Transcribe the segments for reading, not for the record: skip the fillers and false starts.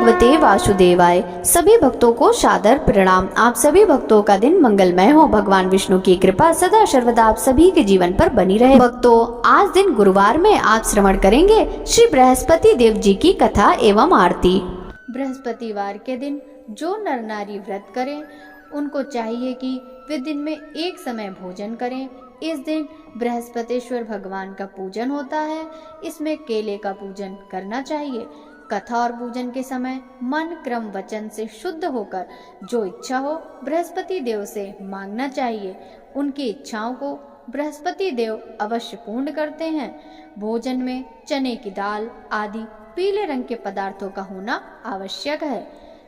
भगवते वासुदेवाय। सभी भक्तों को सादर प्रणाम। आप सभी भक्तों का दिन मंगलमय हो। भगवान विष्णु की कृपा सदा सर्वदा आप सभी के जीवन पर बनी रहे। भक्तों, आज दिन गुरुवार में आप श्रवण करेंगे श्री बृहस्पति देव जी की कथा एवं आरती। बृहस्पतिवार के दिन जो नर नारी व्रत करें उनको चाहिए कि वे दिन में एक समय भोजन करें। इस दिन बृहस्पतिश्वर भगवान का पूजन होता है। इसमें केले का पूजन करना चाहिए। कथा और पूजन के समय मन क्रम वचन से शुद्ध होकर जो इच्छा हो बृहस्पति देव से मांगना चाहिए। उनकी इच्छाओं को बृहस्पति देव अवश्य पूर्ण करते हैं। भोजन में चने की दाल आदि पीले रंग के पदार्थों का होना आवश्यक है।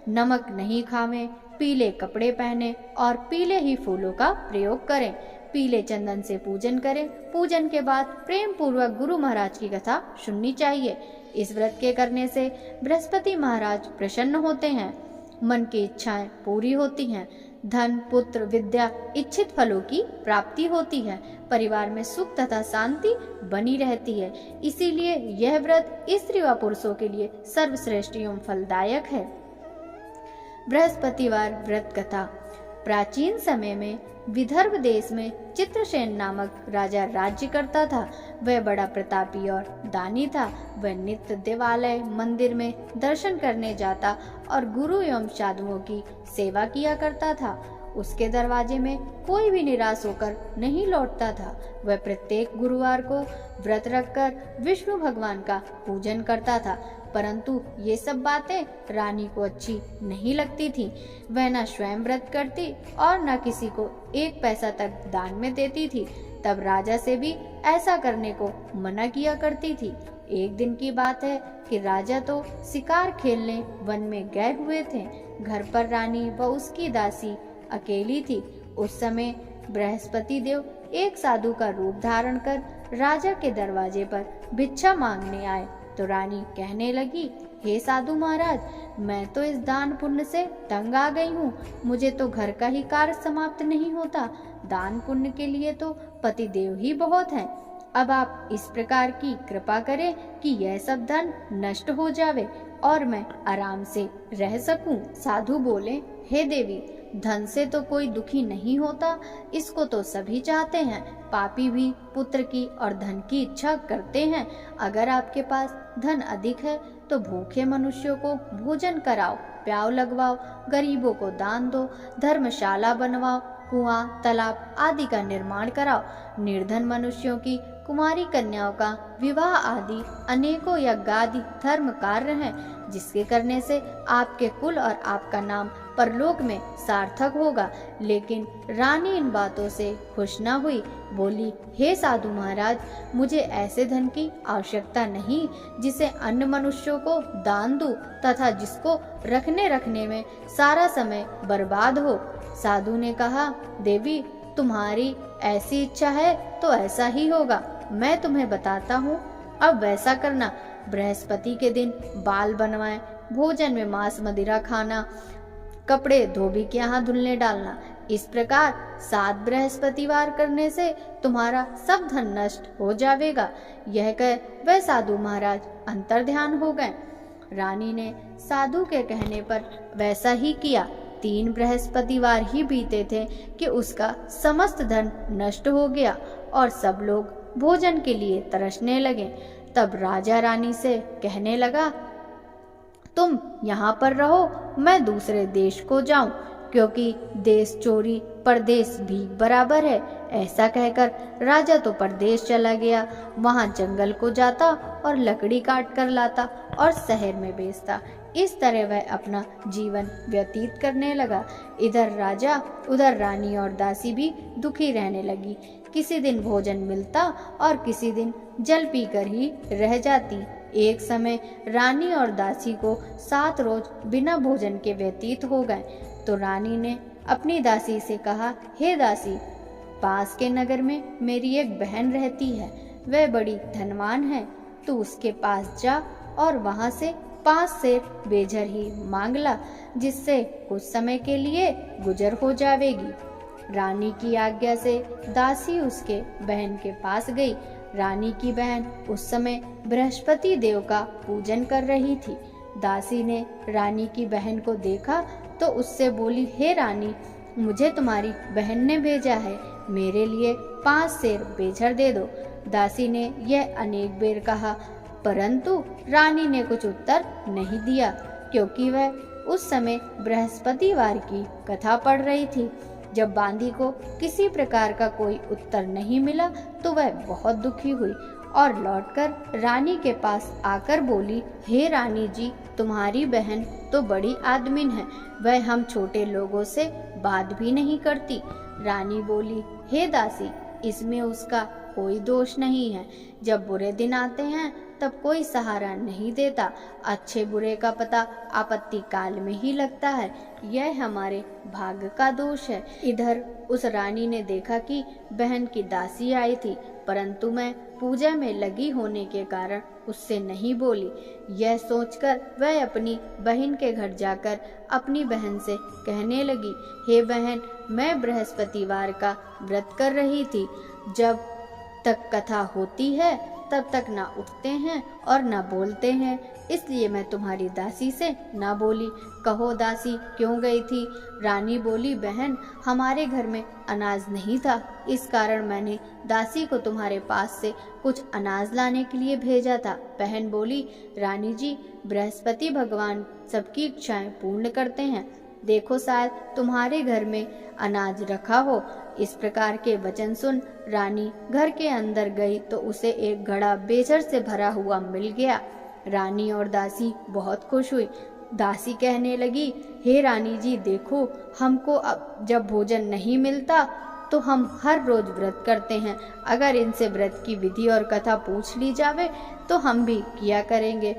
नमक नहीं खावें, पीले कपड़े पहने और पीले ही फूलों का प्रयोग करें। पीले चंदन से पूजन करें। पूजन के बाद प्रेम पूर्वक गुरु महाराज की कथा सुननी चाहिए। इस व्रत के करने से बृहस्पति महाराज प्रसन्न होते हैं। मन की इच्छाएं पूरी होती हैं। धन, पुत्र, विद्या, इच्छित फलों की प्राप्ति होती है। परिवार में सुख तथा शांति बनी रहती है। इसीलिए यह व्रत स्त्री व पुरुषों के लिए सर्वश्रेष्ठ एवं फलदायक है। बृहस्पतिवार व्रत कथा। प्राचीन समय में विदर्भ देश में चित्रसेन नामक राजा राज्य करता था। वह बड़ा प्रतापी और दानी था। वह नित्य देवालय मंदिर में दर्शन करने जाता और गुरु एवं साधुओं की सेवा किया करता था। उसके दरवाजे में कोई भी निराश होकर नहीं लौटता था। वह प्रत्येक गुरुवार को व्रत रखकर विष्णु भगवान का पूजन करता था। परंतु ये सब बातें रानी को अच्छी नहीं लगती थी। वह न स्वयं व्रत करती और न किसी को एक पैसा तक दान में देती थी। तब राजा से भी ऐसा करने को मना किया करती थी। एक दिन की बात है कि राजा तो शिकार खेलने वन में गए हुए थे। घर पर रानी व उसकी दासी अकेली थी। उस समय बृहस्पति देव एक साधु का रूप धारण कर राजा के दरवाजे पर भिक्षा मांगने आए। तो रानी कहने लगी, हे साधु महाराज, मैं तो इस दान पुण्य से तंग आ गई हूँ। मुझे तो घर का ही कार्य समाप्त नहीं होता। दान पुण्य के लिए तो पति देव ही बहुत हैं। अब आप इस प्रकार की कृपा करें कि यह सब धन नष्ट हो जावे और मैं आराम से रह सकूं। साधु बोले, हे देवी, धन से तो कोई दुखी नहीं होता। इसको तो सभी चाहते हैं। पापी भी पुत्र की और धन की इच्छा करते हैं। अगर आपके पास धन अधिक है तो भूखे मनुष्यों को भोजन कराओ, प्याव लगवाओ, गरीबों को दान दो, धर्मशाला बनवाओ, कुआं, तालाब आदि का निर्माण कराओ। निर्धन मनुष्यों की कुमारी कन्याओं का विवाह आदि अनेकों यज्ञादि धर्म कार्य हैं, जिसके करने से आपके कुल और आपका नाम परलोक में सार्थक होगा। लेकिन रानी इन बातों से खुश न हुई। बोली, हे साधु महाराज, मुझे ऐसे धन की आवश्यकता नहीं जिसे अन्य मनुष्यों को दान दूं तथा जिसको रखने में सारा समय बर्बाद हो। साधु ने कहा, देवी, तुम्हारी ऐसी इच्छा है तो ऐसा ही होगा। मैं तुम्हें बताता हूँ, अब वैसा करना। बृहस्पति के दिन बाल बनवाएं, भोजन में मांस मदिरा खाना, कपड़े धोबी के यहाँ धुलने डालना। इस प्रकार 7 बृहस्पतिवार करने से तुम्हारा सब धन नष्ट हो जाएगा। यह कह वह साधु महाराज अंतर ध्यान हो गए। रानी ने साधु के कहने पर वैसा ही किया। 3 बृहस्पतिवार ही बीते थे कि उसका समस्त धन नष्ट हो गया और सब लोग भोजन के लिए तरसने लगे। तब राजा रानी से कहने लगा, तुम यहाँ पर रहो, मैं दूसरे देश को जाऊं, क्योंकि देश चोरी परदेश भी बराबर है। ऐसा कहकर राजा तो परदेश चला गया। वहां जंगल को जाता और लकड़ी काट कर लाता और शहर में बेचता। इस तरह वह अपना जीवन व्यतीत करने लगा। इधर राजा उधर रानी और दासी भी दुखी रहने लगी। किसी दिन भोजन मिलता और किसी दिन जल पीकर ही रह जाती। एक समय रानी और दासी को 7 रोज बिना भोजन के व्यतीत हो गए। तो रानी ने अपनी दासी से कहा, हे दासी, पास के नगर में मेरी एक बहन रहती है। वह बड़ी धनवान है। तू उसके पास जा और वहां से 5 सेर बेझर ही मांग ला, जिससे कुछ समय के लिए गुजर हो जाएगी। रानी की आज्ञा से दासी उसके बहन के पास गई। रानी की बहन उस समय बृहस्पति देव का पूजन कर रही थी। दासी ने रानी की बहन को देखा तो उससे बोली, हे रानी, मुझे तुम्हारी बहन ने भेजा है, मेरे लिए 5 सेर बेझर दे दो। दासी ने यह अनेक बेर कहा, परंतु रानी ने कुछ उत्तर नहीं दिया, क्योंकि वह उस समय बृहस्पतिवार की कथा पढ़ रही थी। जब बांदी को किसी प्रकार का कोई उत्तर नहीं मिला तो वह बहुत दुखी हुई और लौटकर रानी के पास आकर बोली, हे रानी जी, तुम्हारी बहन तो बड़ी आदमीन है, वह हम छोटे लोगों से बात भी नहीं करती। रानी बोली, हे दासी, इसमें उसका कोई दोष नहीं है। जब बुरे दिन आते हैं तब कोई सहारा नहीं देता। अच्छे बुरे का पता आपत्ति काल में ही लगता है। यह हमारे भाग्य का दोष है। इधर उस रानी ने देखा कि बहन की दासी आई थी, परंतु मैं पूजा में लगी होने के कारण उससे नहीं बोली। यह सोचकर वह अपनी बहन के घर जाकर अपनी बहन से कहने लगी, हे बहन, मैं बृहस्पतिवार का व्रत कर रही थी। जब तक कथा होती है तब तक ना उठते हैं और ना बोलते हैं, इसलिए मैं तुम्हारी दासी से ना बोली। कहो दासी क्यों गई थी? रानी बोली, बहन, हमारे घर में अनाज नहीं था, इस कारण मैंने दासी को तुम्हारे पास से कुछ अनाज लाने के लिए भेजा था। बहन बोली, रानी जी, बृहस्पति भगवान सबकी इच्छाएं पूर्ण करते हैं, देखो शायद तुम्हारे घर में अनाज रखा हो। इस प्रकार के वचन सुन रानी घर के अंदर गई तो उसे एक घड़ा बेझर से भरा हुआ मिल गया। रानी और दासी बहुत खुश हुई। दासी कहने लगी, हे रानी जी, देखो, हमको अब जब भोजन नहीं मिलता तो हम हर रोज व्रत करते हैं। अगर इनसे व्रत की विधि और कथा पूछ ली जावे तो हम भी किया करेंगे।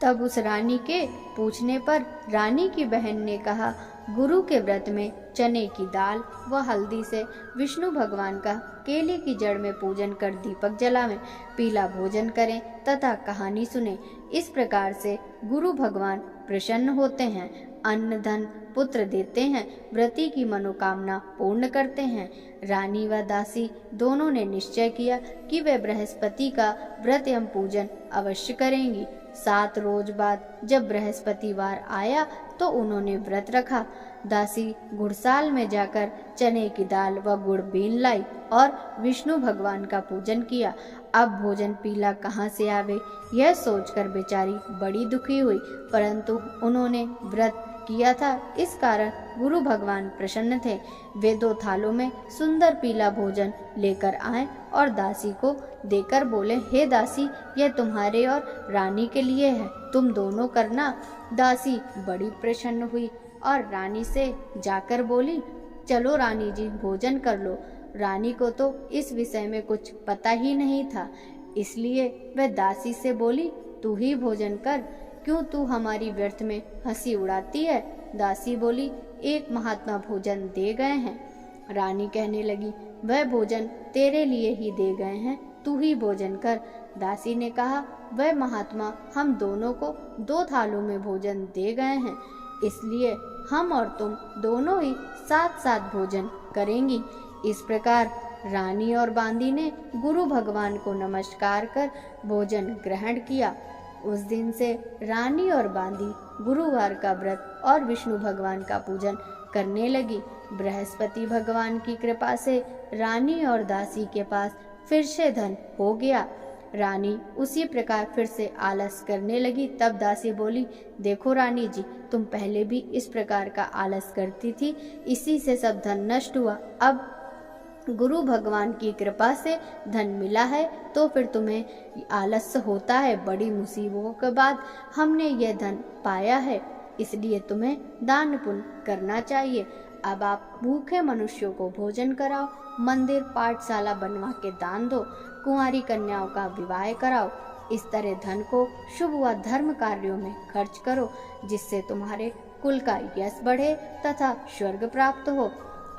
तब उस रानी के पूछने पर रानी की बहन ने कहा, गुरु के व्रत में चने की दाल व हल्दी से विष्णु भगवान का केले की जड़ में पूजन कर दीपक जलावें, पीला भोजन करें तथा कहानी सुने। इस प्रकार से गुरु भगवान प्रसन्न होते हैं, अन्न धन पुत्र देते हैं, व्रती की मनोकामना पूर्ण करते हैं। रानी व दासी दोनों ने निश्चय किया कि वे बृहस्पति का व्रत एवं पूजन अवश्य करेंगी। 7 रोज बाद जब बृहस्पतिवार आया तो उन्होंने व्रत रखा। दासी घुड़साल में जाकर चने की दाल व गुड़ बीन लाई और विष्णु भगवान का पूजन किया। अब भोजन पीला कहाँ से आवे, यह सोचकर बेचारी बड़ी दुखी हुई, परंतु उन्होंने व्रत किया था, इस कारण गुरु भगवान प्रसन्न थे। वे 2 थालों में सुंदर पीला भोजन लेकर आए और दासी को देकर बोले, हे दासी, यह तुम्हारे और रानी के लिए है, तुम दोनों करना। दासी बड़ी प्रसन्न हुई और रानी से जाकर बोली, चलो रानी जी, भोजन कर लो। रानी को तो इस विषय में कुछ पता ही नहीं था, इसलिए वह दासी से बोली, तू ही भोजन कर, क्यों तू हमारी व्यर्थ में हंसी उड़ाती है? दासी बोली, एक महात्मा भोजन दे गए हैं। रानी कहने लगी, वह भोजन तेरे लिए ही दे गए हैं, तू ही भोजन कर। दासी ने कहा, वह महात्मा हम दोनों को 2 थालों में भोजन दे गए हैं, इसलिए हम और तुम दोनों ही साथ साथ भोजन करेंगी। इस प्रकार रानी और बांदी ने गुरु भगवान को नमस्कार कर भोजन ग्रहण किया। उस दिन से रानी और बांदी गुरुवार का व्रत और विष्णु भगवान का पूजन करने लगी। बृहस्पति भगवान की कृपा से रानी और दासी के पास फिर से धन हो गया। रानी उसी प्रकार फिर से आलस करने लगी। तब दासी बोली, देखो रानी जी, तुम पहले भी इस प्रकार का आलस करती थी, इसी से सब धन नष्ट हुआ। अब गुरु भगवान की कृपा से धन मिला है तो फिर तुम्हें आलस्य होता है। बड़ी मुसीबतों के बाद हमने यह धन पाया है, इसलिए तुम्हें दान पुण्य करना चाहिए। अब आप भूखे मनुष्यों को भोजन कराओ, मंदिर पाठशाला बनवा के दान दो, कुंवारी कन्याओं का विवाह कराओ। इस तरह धन को शुभ व धर्म कार्यों में खर्च करो, जिससे तुम्हारे कुल का यश बढ़े तथा स्वर्ग प्राप्त हो।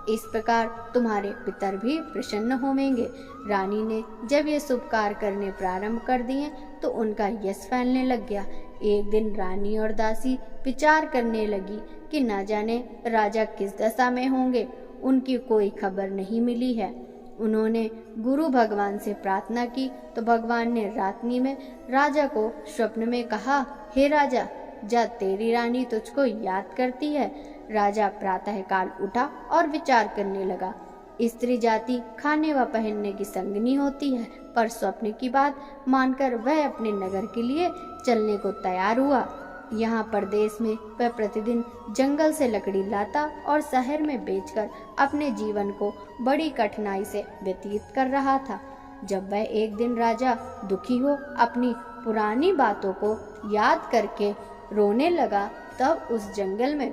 इस प्रकार तुम्हारे पितर भी प्रसन्न होंगे। रानी ने जब ये शुभ कार्य करने प्रारंभ कर दिए तो उनका यश फैलने लग गया। एक दिन रानी और दासी विचार करने लगी कि न जाने राजा किस दशा में होंगे, उनकी कोई खबर नहीं मिली है। उन्होंने गुरु भगवान से प्रार्थना की तो भगवान ने रात्रि में राजा को स्वप्न में कहा, हे राजा, जा तेरी रानी तुझको याद करती है। राजा प्रातःकाल उठा और विचार करने लगा। स्त्री जाति खाने व पहनने की संगनी होती है, पर स्वप्न की बात मानकर वह अपने नगर के लिए चलने को तैयार हुआ। यहाँ परदेश में वह प्रतिदिन जंगल से लकड़ी लाता और शहर में बेचकर अपने जीवन को बड़ी कठिनाई से व्यतीत कर रहा था। जब वह एक दिन राजा दुखी हो अपनी पुरानी बातों को याद करके रोने लगा, तब उस जंगल में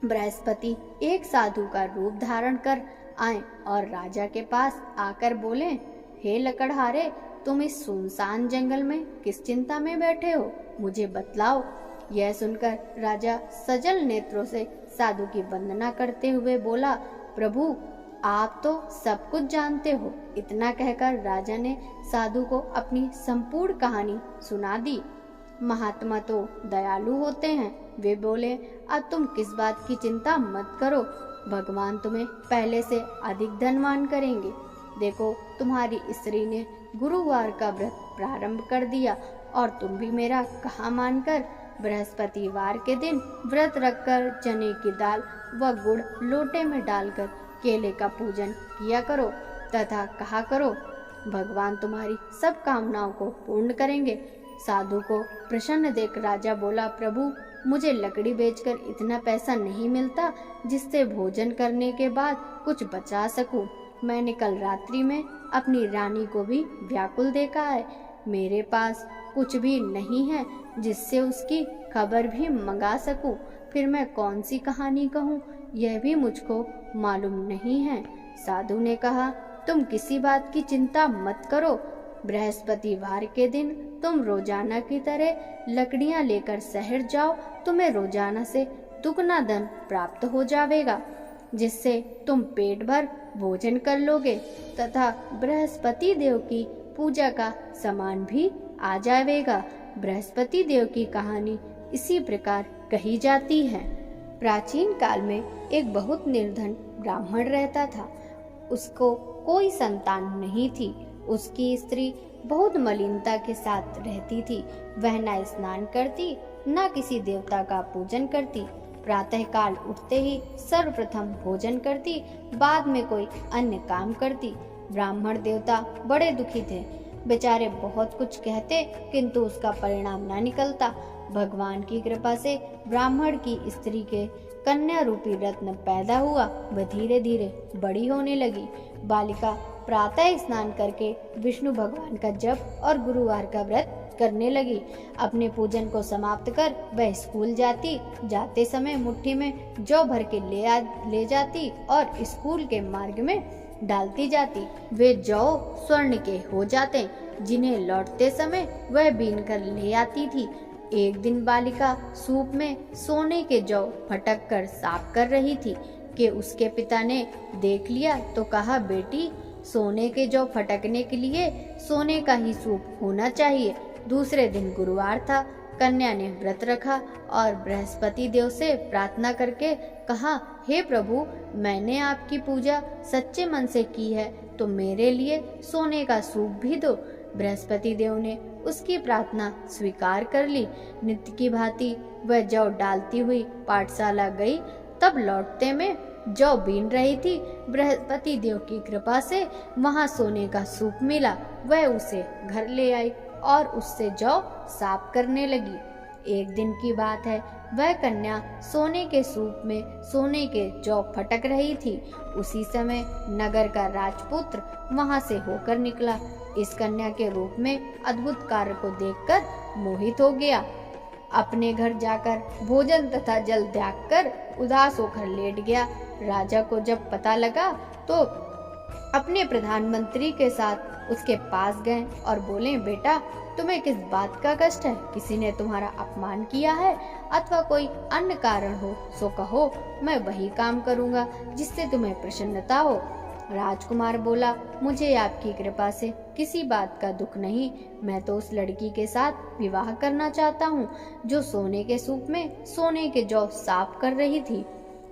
बृहस्पति एक साधु का रूप धारण कर आए और राजा के पास आकर बोले, हे लकड़हारे, तुम इस सुनसान जंगल में किस चिंता में बैठे हो, मुझे बतलाओ। यह सुनकर राजा सजल नेत्रों से साधु की वंदना करते हुए बोला, प्रभु आप तो सब कुछ जानते हो। इतना कहकर राजा ने साधु को अपनी संपूर्ण कहानी सुना दी। महात्मा तो दयालु होते हैं। वे बोले, अब तुम किस बात की चिंता मत करो, भगवान तुम्हें पहले से अधिक धनवान करेंगे। देखो तुम्हारी स्त्री ने गुरुवार का व्रत प्रारंभ कर दिया और तुम भी मेरा कहा मानकर बृहस्पतिवार के दिन व्रत रखकर चने की दाल व गुड़ लोटे में डालकर केले का पूजन किया करो तथा कहा करो, भगवान तुम्हारी सब कामनाओं को पूर्ण करेंगे। साधु को प्रसन्न देख राजा बोला, प्रभु मुझे लकड़ी बेचकर इतना पैसा नहीं मिलता जिससे भोजन करने के बाद कुछ बचा सकूं। मैंने कल रात्रि में अपनी रानी को भी व्याकुल देखा है। मेरे पास कुछ भी नहीं है जिससे उसकी खबर भी मंगा सकूं। फिर मैं कौन सी कहानी कहूँ, यह भी मुझको मालूम नहीं है। साधु ने कहा, तुम किसी बात की चिंता मत करो। बृहस्पतिवार के दिन तुम रोजाना की तरह लकड़ियां लेकर शहर जाओ। तुम्हें रोजाना से दुगना धन प्राप्त हो जाएगा, जिससे तुम पेट भर भोजन कर लोगे तथा बृहस्पति देव की पूजा का सामान भी आ जाएगा। बृहस्पति देव की कहानी इसी प्रकार कही जाती है। प्राचीन काल में एक बहुत निर्धन ब्राह्मण रहता था। उसको कोई संतान नहीं थी। उसकी स्त्री बहुत मलिनता के साथ रहती थी। वह न स्नान करती, न किसी देवता का पूजन करती। प्रातःकाल उठते ही सर्वप्रथम भोजन करती, बाद में कोई अन्य काम करती। ब्राह्मण देवता बड़े दुखी थे। बेचारे बहुत कुछ कहते किंतु उसका परिणाम न निकलता। भगवान की कृपा से ब्राह्मण की स्त्री के कन्या रूपी रत्न पैदा हुआ। वह धीरे धीरे बड़ी होने लगी। बालिका प्रातः स्नान करके विष्णु भगवान का जप और गुरुवार का व्रत करने लगी। अपने पूजन को समाप्त कर वह स्कूल जाती। जाते समय मुट्ठी में जौ भर के ले जाती और स्कूल के मार्ग में डालती जाती। वे जौ स्वर्ण के हो जाते, जिन्हें लौटते समय वह बीन कर ले आती थी। एक दिन बालिका सूप में सोने के जौ फटक कर साफ कर रही थी कि उसके पिता ने देख लिया तो कहा, बेटी सोने के जौ फटकने के लिए सोने का ही सूप होना चाहिए। दूसरे दिन गुरुवार था। कन्या ने व्रत रखा और बृहस्पति देव से प्रार्थना करके कहा, हे प्रभु, मैंने आपकी पूजा सच्चे मन से की है तो मेरे लिए सोने का सूप भी दो। बृहस्पति देव ने उसकी प्रार्थना स्वीकार कर ली। नित्य की भांति वह जौ डालती हुई पाठशाला गई। तब लौटते में जौ बीन रही थी। बृहस्पति देव की कृपा से वहां सोने का सूप मिला। वह उसे घर ले आई और उससे जौ साफ करने लगी। एक दिन की बात है, वह कन्या सोने के सूप में सोने के जौ फटक रही थी। उसी समय नगर का राजपुत्र वहां से होकर निकला। इस कन्या के रूप में अद्भुत कार्य को देखकर मोहित हो गया। अपने घर जाकर भोजन तथा जल त्याग कर उदास होकर लेट गया। राजा को जब पता लगा तो अपने प्रधानमंत्री के साथ उसके पास गए और बोले, बेटा तुम्हें किस बात का कष्ट है? किसी ने तुम्हारा अपमान किया है अथवा कोई अन्य कारण हो सो कहो, मैं वही काम करूंगा जिससे तुम्हें प्रसन्नता हो। राजकुमार बोला, मुझे आपकी कृपा से किसी बात का दुख नहीं। मैं तो उस लड़की के साथ विवाह करना चाहता हूँ जो सोने के सूप में सोने के जौ साफ कर रही थी।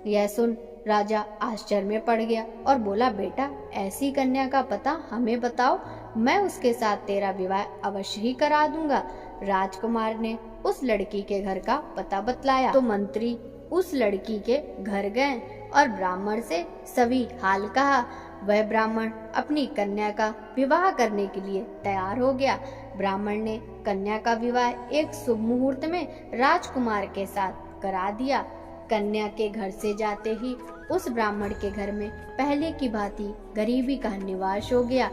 यह सुन राजा आश्चर्य में पड़ गया और बोला, बेटा ऐसी कन्या का पता हमें बताओ, मैं उसके साथ तेरा विवाह अवश्य ही करा दूंगा। राजकुमार ने उस लड़की के घर का पता बतलाया तो मंत्री उस लड़की के घर गए और ब्राह्मण से सभी हाल कहा। वह ब्राह्मण अपनी कन्या का विवाह करने के लिए तैयार हो गया। ब्राह्मण ने कन्या का विवाह एक शुभ मुहूर्त में राजकुमार के साथ करा दिया। कन्या के घर से जाते ही उस ब्राह्मण के घर में पहले की भांति गरीबी का निवास हो गया।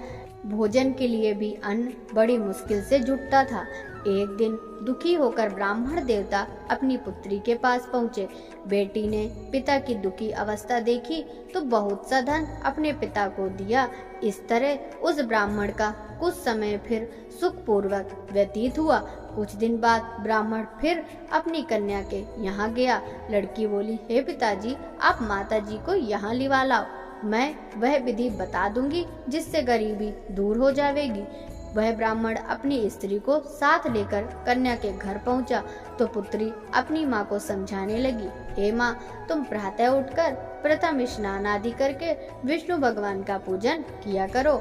भोजन के लिए भी अन्न बड़ी मुश्किल से जुटता था। एक दिन दुखी होकर ब्राह्मण देवता अपनी पुत्री के पास पहुँचे। बेटी ने पिता की दुखी अवस्था देखी तो बहुत सा धन अपने पिता को दिया। इस तरह उस ब्राह्मण का कुछ समय फिर सुखपूर्वक व्यतीत हुआ। कुछ दिन बाद ब्राह्मण फिर अपनी कन्या के यहाँ गया। लड़की बोली, हे पिताजी, आप माताजी को यहाँ लिवा लाओ, मैं वह विधि बता दूंगी जिससे गरीबी दूर हो जाएगी। वह ब्राह्मण अपनी स्त्री को साथ लेकर कन्या के घर पहुंचा तो पुत्री अपनी माँ को समझाने लगी, हे माँ, तुम प्रातः उठकर प्रथम स्नान आदि करके विष्णु भगवान का पूजन किया करो।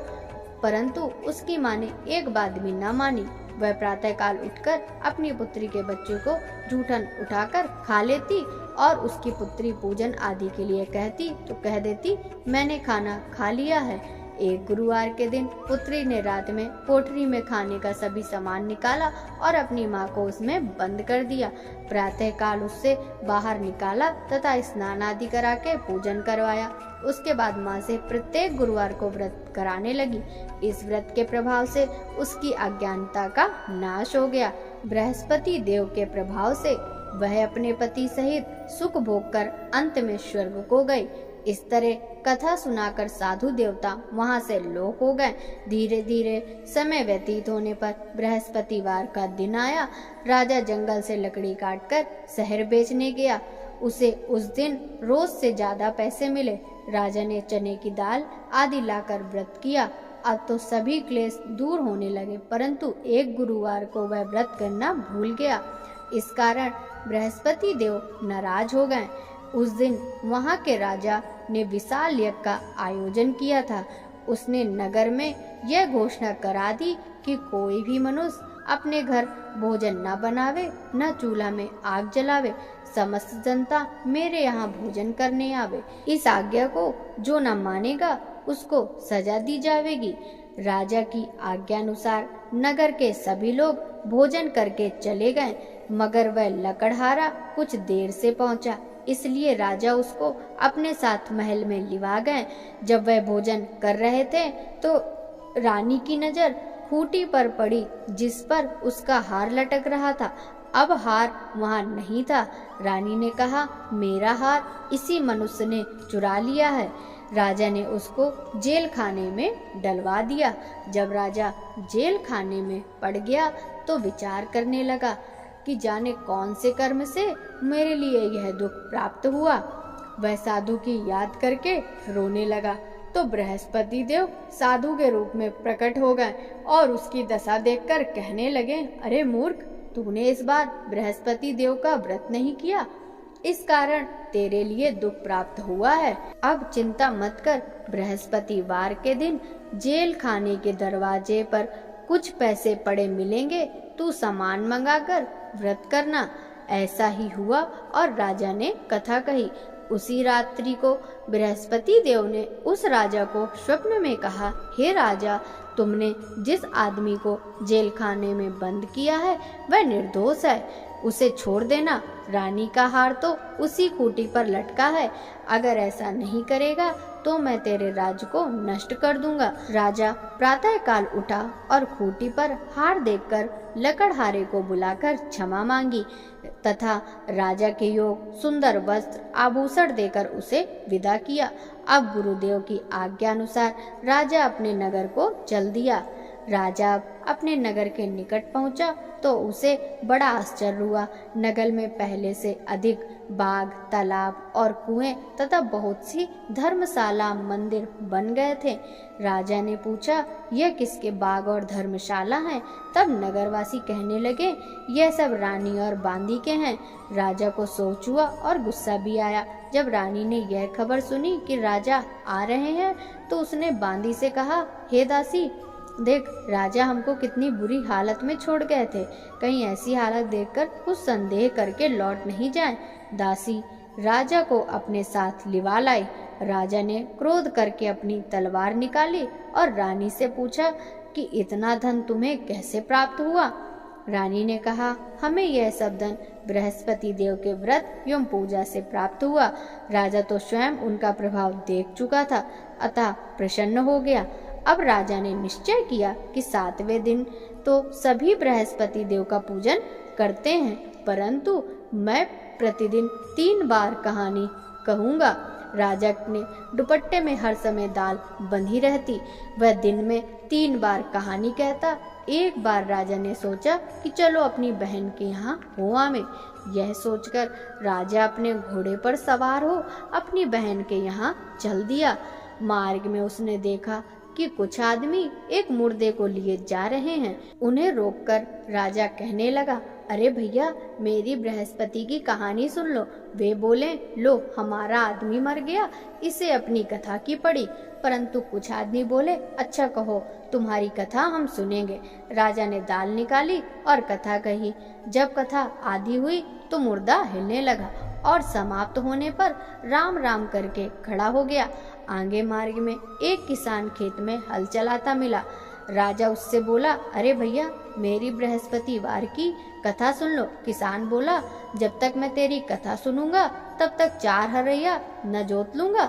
परंतु उसकी माँ ने एक बात भी न मानी। वह प्रातः काल उठकर अपनी पुत्री के बच्चों को जूठन उठाकर खा लेती और उसकी पुत्री पूजन आदि के लिए कहती तो कह देती, मैंने खाना खा लिया है। एक गुरुवार के दिन पुत्री ने रात में कोठरी में खाने का सभी सामान निकाला और अपनी माँ को उसमें बंद कर दिया। प्रातः काल उससे बाहर निकाला तथा स्नान आदि करा के पूजन करवाया। उसके बाद माँ से प्रत्येक गुरुवार को व्रत कराने लगी। इस व्रत के प्रभाव से उसकी अज्ञानता का नाश हो गया। बृहस्पति देव के प्रभाव से वह अपने पति सहित सुख भोग कर अंत में स्वर्ग को गई। इस तरह कथा सुनाकर साधु देवता वहां से लोप हो गए। धीरे धीरे समय व्यतीत होने पर बृहस्पतिवार का दिन आया। राजा जंगल से लकड़ी काटकर शहर बेचने गया। उसे उस दिन रोज से ज्यादा पैसे मिले। राजा ने चने की दाल आदि लाकर व्रत किया। अब तो सभी क्लेश दूर होने लगे, परंतु एक गुरुवार को वह व्रत करना भूल गया। इस कारण बृहस्पति देव नाराज हो गए। उस दिन वहां के राजा ने विशाल यज्ञ का आयोजन किया था। उसने नगर में यह घोषणा करा दी कि कोई भी मनुष्य अपने घर भोजन न बनावे, न चूल्हा में आग जलावे। समस्त जनता मेरे यहाँ भोजन करने आवे। इस आज्ञा को जो न मानेगा उसको सजा दी जाएगी। राजा की आज्ञानुसार नगर के सभी लोग भोजन करके चले गए, मगर वह लकड़हारा कुछ देर से पहुंचा, इसलिए राजा उसको अपने साथ महल में लिवा गए। जब वह भोजन कर रहे थे तो रानी की नजर खूंटी पर पड़ी जिस पर उसका हार लटक रहा था। अब हार वहां नहीं था। रानी ने कहा, मेरा हार इसी मनुष्य ने चुरा लिया है। राजा ने उसको जेल खाने में डलवा दिया। जब राजा जेल खाने में पड़ गया तो विचार करने लगा कि जाने कौन से कर्म से मेरे लिए यह दुख प्राप्त हुआ। वह साधु की याद करके रोने लगा तो बृहस्पति देव साधु के रूप में प्रकट हो गए और उसकी दशा देखकर कहने लगे, अरे मूर्ख, तूने इस बार बृहस्पति देव का व्रत नहीं किया, इस कारण तेरे लिए दुख प्राप्त हुआ है। अब चिंता मत कर, बृहस्पतिवार के दिन जेल खाने के दरवाजे पर कुछ पैसे पड़े मिलेंगे, तू सामान मंगाकर व्रत करना। ऐसा ही हुआ और राजा ने कथा कही। उसी रात्रि को बृहस्पति देव ने उस राजा को स्वप्न में कहा, हे राजा, तुमने जिस आदमी को जेल खाने में बंद किया है वह निर्दोष है, उसे छोड़ देना। रानी का हार तो उसी खूंटी पर लटका है, अगर ऐसा नहीं करेगा तो मैं तेरे राज्य को नष्ट कर दूंगा। राजा प्रातः काल उठा और खूंटी पर हार देखकर लकड़हारे को बुलाकर क्षमा मांगी तथा राजा के योग सुंदर वस्त्र आभूषण देकर उसे विदा किया। अब गुरुदेव की आज्ञा अनुसार राजा अपने नगर को चल दिया। राजा अपने नगर के निकट पहुंचा तो उसे बड़ा आश्चर्य हुआ। नगर में पहले से अधिक बाग, तालाब और कुएं तथा बहुत सी धर्मशाला, मंदिर बन गए थे। राजा ने पूछा, यह किसके बाग और धर्मशाला हैं? तब नगरवासी कहने लगे, यह सब रानी और बांदी के हैं। राजा को सोच हुआ और गुस्सा भी आया। जब रानी ने यह खबर सुनी कि राजा आ रहे हैं तो उसने बांदी से कहा, हे दासी, देख, राजा हमको कितनी बुरी हालत में छोड़ गए थे, कहीं ऐसी हालत देखकर कुछ संदेह करके लौट नहीं जाए। दासी राजा को अपने साथ लिवा लाई। राजा ने क्रोध करके अपनी तलवार निकाली और रानी से पूछा कि इतना धन तुम्हें कैसे प्राप्त हुआ। रानी ने कहा, हमें यह सब धन बृहस्पति देव के व्रत एवं पूजा से प्राप्त हुआ। राजा तो स्वयं उनका प्रभाव देख चुका था, अतः प्रसन्न हो गया। अब राजा ने निश्चय किया कि 7वें दिन तो सभी बृहस्पति देव का पूजन करते हैं, परंतु मैं प्रतिदिन 3 बार कहानी कहूँगा। राजा ने दुपट्टे में हर समय दाल बंधी रहती, वह दिन में 3 बार कहानी कहता। एक बार राजा ने सोचा कि चलो अपनी बहन के यहाँ हो आवे। यह सोचकर राजा अपने घोड़े पर सवार हो अपनी बहन के यहाँ चल दिया। मार्ग में उसने देखा कि कुछ आदमी एक मुर्दे को लिए जा रहे हैं। उन्हें रोककर राजा कहने लगा, अरे भैया, मेरी बृहस्पति की कहानी सुन लो। वे बोले, लो हमारा आदमी मर गया, इसे अपनी कथा की पड़ी। परंतु कुछ आदमी बोले, अच्छा कहो, तुम्हारी कथा हम सुनेंगे। राजा ने दाल निकाली और कथा कही। जब कथा आधी हुई तो मुर्दा हिलने लगा और समाप्त होने पर राम राम करके खड़ा हो गया। आगे मार्ग में एक किसान खेत में हल चलाता मिला। राजा उससे बोला, अरे भैया, मेरी बृहस्पतिवार की कथा सुन लो। किसान बोला, जब तक मैं तेरी कथा सुनूंगा तब तक 4 हरैया न जोत लूंगा।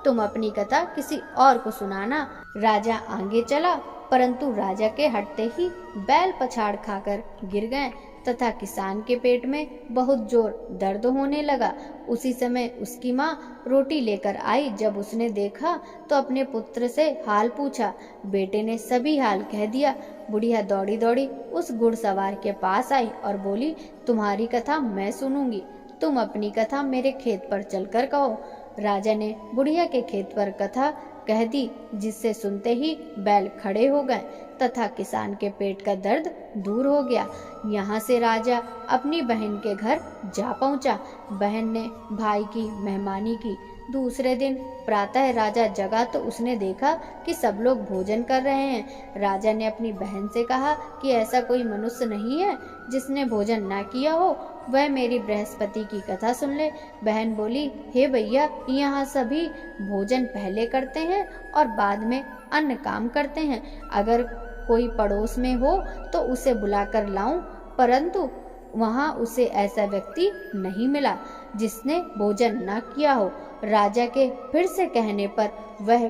तुम अपनी कथा किसी और को सुनाना। राजा आगे चला, परंतु राजा के हटते ही बैल पछाड़ खाकर गिर गए तथा किसान के पेट में बहुत जोर दर्द होने लगा। उसी समय उसकी माँ रोटी लेकर आई। जब उसने देखा तो अपने पुत्र से हाल पूछा। बेटे ने सभी हाल कह दिया। बुढ़िया दौड़ी दौड़ी उस घुड़सवार के पास आई और बोली, तुम्हारी कथा मैं सुनूंगी, तुम अपनी कथा मेरे खेत पर चलकर कहो। राजा ने बुढ़िया के खेत पर कथा कह दी, जिससे सुनते ही बैल खड़े हो गए तथा किसान के पेट का दर्द दूर हो गया। यहाँ से राजा अपनी बहन के घर जा पहुँचा। बहन ने भाई की मेहमानी की। दूसरे दिन प्रातः राजा जगा तो उसने देखा कि सब लोग भोजन कर रहे हैं। राजा ने अपनी बहन से कहा कि ऐसा कोई मनुष्य नहीं है जिसने भोजन ना किया हो, वह मेरी बृहस्पति की कथा सुन ले। बहन बोली, हे भैया, यहाँ सभी भोजन पहले करते हैं और बाद में अन्य काम करते हैं। अगर कोई पड़ोस में हो तो उसे बुलाकर लाऊं, परंतु वहां उसे ऐसा व्यक्ति नहीं मिला जिसने भोजन न किया हो। राजा के फिर से कहने पर वह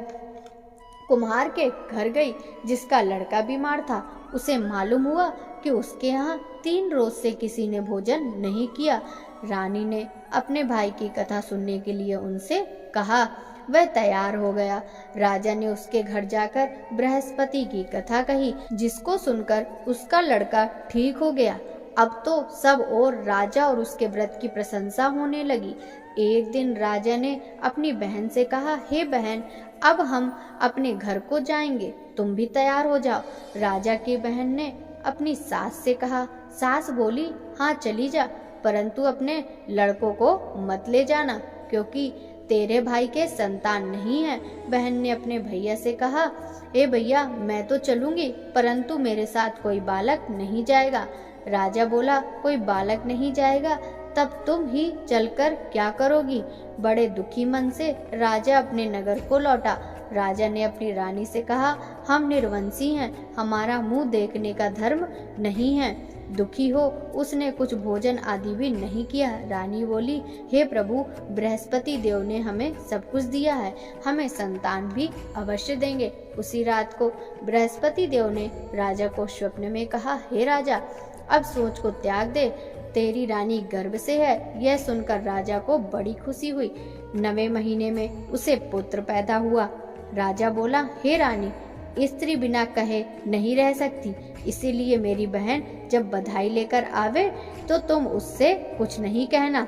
कुम्हार के घर गई, जिसका लड़का बीमार था। उसे मालूम हुआ कि उसके यहाँ 3 रोज से किसी ने भोजन नहीं किया। रानी ने अपने भाई की कथा सुनने के लिए उनसे कहा। वह तैयार हो गया। राजा ने उसके घर जाकर बृहस्पति की कथा कही, जिसको सुनकर उसका लड़का ठीक हो गया। अब तो सब और राजा और उसके व्रत की प्रशंसा होने लगी। एक दिन राजा ने अपनी बहन से कहा, हे बहन, अब हम अपने घर को जाएंगे, तुम भी तैयार हो जाओ। राजा की बहन ने अपनी सास से कहा। सास बोली, हाँ चली जा, परंतु अपने लड़कों को मत ले जाना, क्योंकि तेरे भाई के संतान नहीं है। बहन ने अपने भैया से कहा, हे भैया, मैं तो चलूंगी, परंतु मेरे साथ कोई बालक नहीं जाएगा। राजा बोला, कोई बालक नहीं जाएगा, तब तुम ही चलकर क्या करोगी? बड़े दुखी मन से राजा अपने नगर को लौटा। राजा ने अपनी रानी से कहा, हम निर्वंशी हैं, हमारा मुंह देखने का धर्म नहीं है। दुखी हो उसने कुछ भोजन आदि भी नहीं किया। रानी बोली, हे प्रभु, बृहस्पति देव ने हमें सब कुछ दिया है, हमें संतान भी अवश्य देंगे। उसी रात को बृहस्पति देव ने राजा को स्वप्न में कहा, हे राजा, अब सोच को त्याग दे, तेरी रानी गर्भ से है। यह सुनकर राजा को बड़ी खुशी हुई। 9वें महीने में उसे पुत्र पैदा हुआ। राजा बोला, हे रानी, स्त्री बिना कहे नहीं रह सकती, इसीलिए मेरी बहन जब बधाई लेकर आवे तो तुम उससे कुछ नहीं कहना।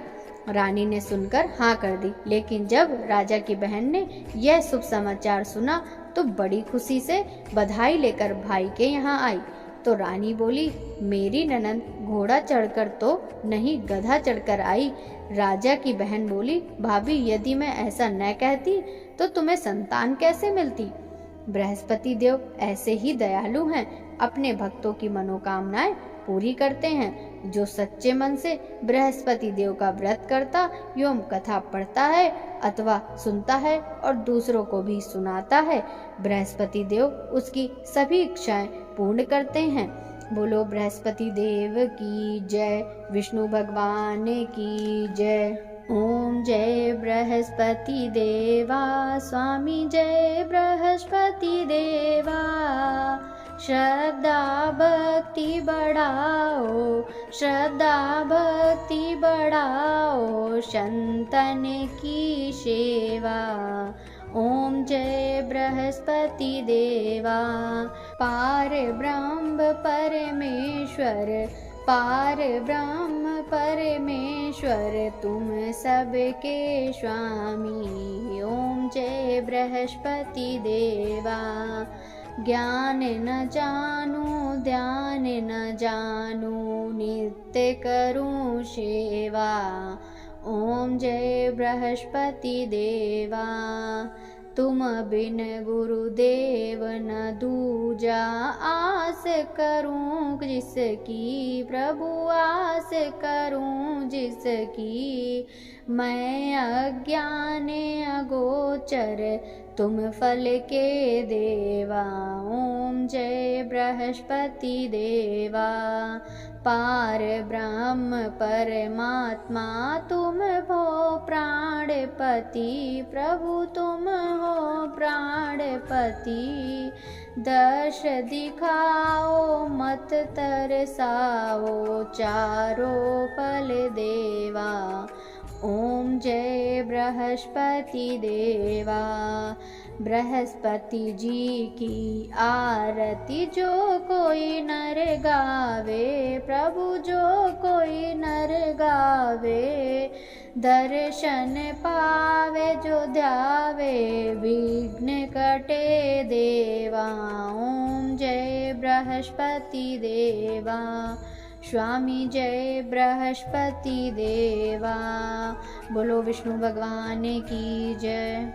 रानी ने सुनकर हाँ कर दी, लेकिन जब राजा की बहन ने यह शुभ समाचार सुना तो बड़ी खुशी से बधाई लेकर भाई के यहाँ आई। तो रानी बोली, मेरी ननंद घोड़ा चढ़कर तो नहीं, गधा चढ़कर आई। राजा की बहन बोली, भाभी, यदि मैं ऐसा न कहती तो तुम्हें संतान कैसे मिलती? बृहस्पति देव ऐसे ही दयालु हैं, अपने भक्तों की मनोकामनाएं पूरी करते हैं। जो सच्चे मन से बृहस्पति देव का व्रत करता एवं कथा पढ़ता है अथवा सुनता है और दूसरों को भी सुनाता है, बृहस्पति देव उसकी सभी इच्छाएं पूर्ण करते हैं। बोलो बृहस्पति देव की जय, विष्णु भगवान की जय। ओम जय बृहस्पति देवा, स्वामी जय बृहस्पति देवा। श्रद्धा भक्ति बढ़ाओ, श्रद्धा भक्ति बढ़ाओ, संतन की सेवा। ओम जय बृहस्पति देवा। पार ब्रह्म परमेश्वर, पार ब्रह्म परमेश्वर, तुम सबके स्वामी। ओम जय बृहस्पति देवा। ज्ञान न जानू, ध्यान न जानू, नित्य करूं सेवा। ओम जय बृहस्पति देवा। तुम बिन गुरुदेव न दूजा, आस करूं जिसकी, प्रभु आस करूं जिसकी। मैं अज्ञान अगोचर, तुम फल के देवा। ओम जय बृहस्पति देवा। पार ब्रह्म परमात्मा तुम हो प्राणपति, प्रभु तुम हो प्राणपति। दर्श दिखाओ मत तरसाओ, चारों फल देवा। ओम जय बृहस्पति देवा। बृहस्पति जी की आरती जो कोई नर गावे, प्रभु जो कोई नर गावे। दर्शन पावे जो ध्यावे, विघ्न कटे देवा। ओम जय बृहस्पति देवा। स्वामी जय बृहस्पति देवा। बोलो विष्णु भगवान की जय।